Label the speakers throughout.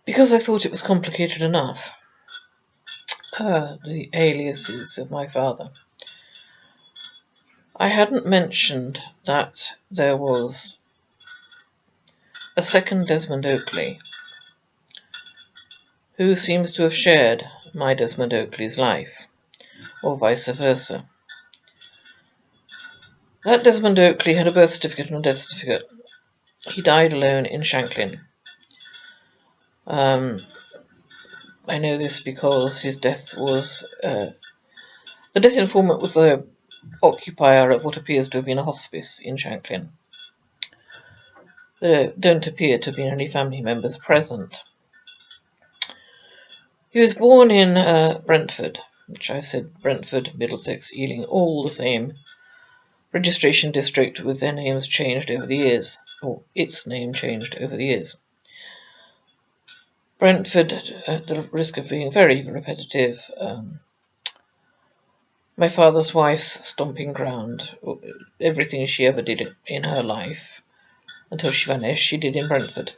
Speaker 1: because I thought it was complicated enough, the aliases of my father. I hadn't mentioned that there was a second Desmond Oakley, who seems to have shared my Desmond Oakley's life, or vice versa. That Desmond Oakley had a birth certificate and a death certificate. He died alone in Shanklin. I know this because his death was... the death informant was the occupier of what appears to have been a hospice in Shanklin. There don't appear to have been any family members present. He was born in Brentford, which I said Brentford, Middlesex, Ealing, all the same registration district with their names changed over the years, or its name changed over the years. Brentford, at the risk of being very repetitive, my father's wife's stomping ground. Everything she ever did in her life, until she vanished, she did in Brentford,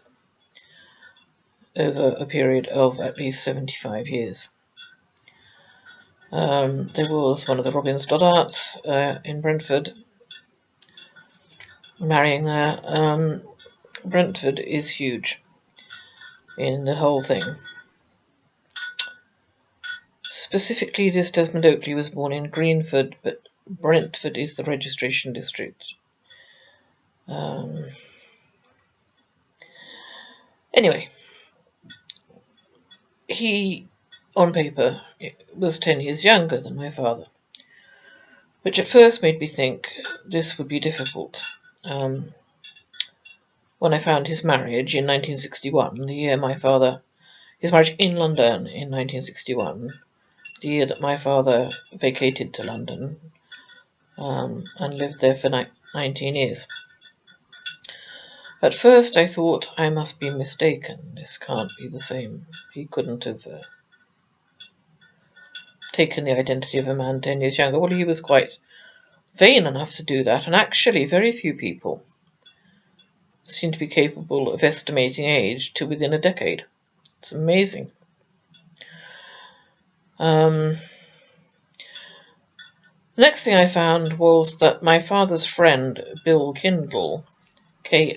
Speaker 1: over a period of at least 75 years. There was one of the Robin Stoddarts in Brentford, marrying there. Brentford is huge in the whole thing. Specifically, this Desmond Oakley was born in Greenford, but Brentford is the registration district. Anyway, he, on paper, was 10 years younger than my father, which at first made me think this would be difficult. When I found his marriage in 1961, the year my father... his marriage in London in 1961, the year that my father vacated to London and lived there for 19 years. At first I thought I must be mistaken. This can't be the same. He couldn't have taken the identity of a man 10 years younger. Well, he was quite vain enough to do that, and actually very few people seem to be capable of estimating age to within a decade. It's amazing. The next thing I found was that my father's friend, Bill Kindle, Kindell,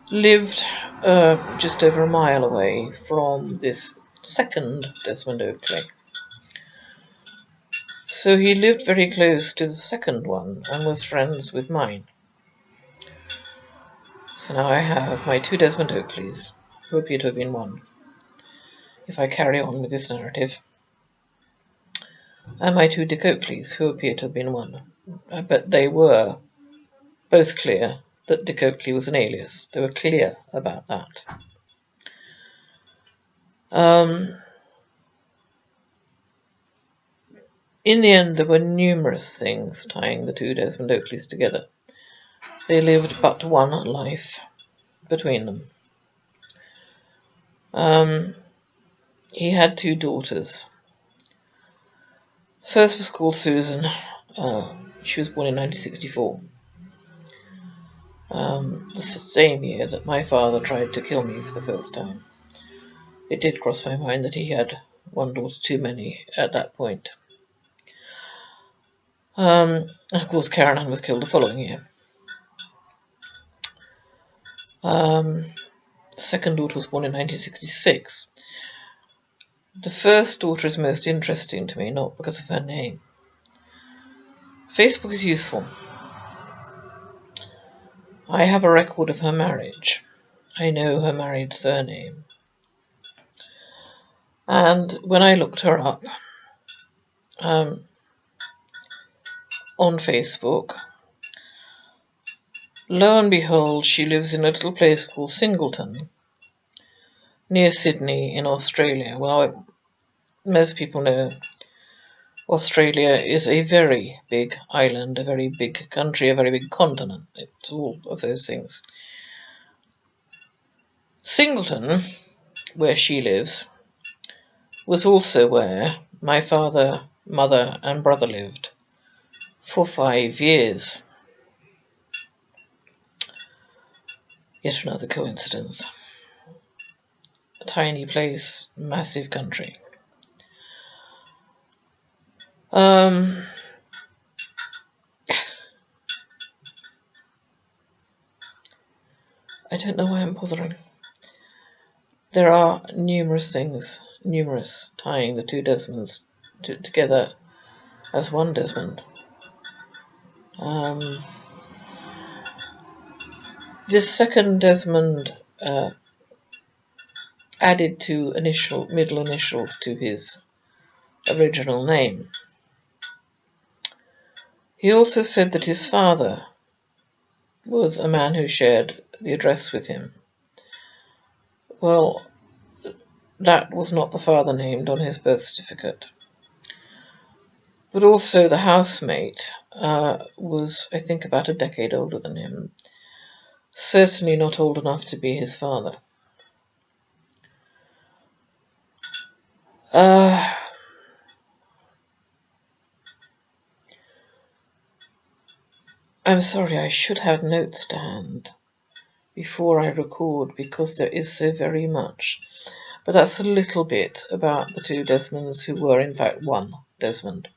Speaker 1: lived just over a mile away from this second Desmond Oakley. So he lived very close to the second one and was friends with mine. So now I have my two Desmond Oakleys, who appear to have been one, if I carry on with this narrative, and my two Dick Oakleys, who appear to have been one. But they were both clear that Dick Oakley was an alias. They were clear about that. In the end, there were numerous things tying the two Desmond Oakleys together. They lived but one life between them. He had two daughters. First was called Susan. She was born in 1964. The same year that my father tried to kill me for the first time. It did cross my mind that he had one daughter too many at that point. And of course, Karen Ann was killed the following year. The second daughter was born in 1966. The first daughter is most interesting to me, not because of her name. Facebook is useful. I have a record of her marriage. I know her married surname. And when I looked her up on Facebook, lo and behold, she lives in a little place called Singleton, near Sydney in Australia. Well, most people know Australia is a very big island, a very big country, a very big continent. It's all of those things. Singleton, where she lives, was also where my father, mother, and brother lived for 5 years. Yet another coincidence. A tiny place, massive country. I don't know why I'm bothering. There are numerous things, tying the two Desmonds together as one Desmond. This second Desmond added two middle initials to his original name. He also said that his father was a man who shared the address with him. Well, that was not the father named on his birth certificate. But also the housemate was, I think, about a decade older than him. Certainly not old enough to be his father. I'm sorry, I should have notes to hand before I record because there is so very much. But that's a little bit about the two Desmonds who were in fact one Desmond.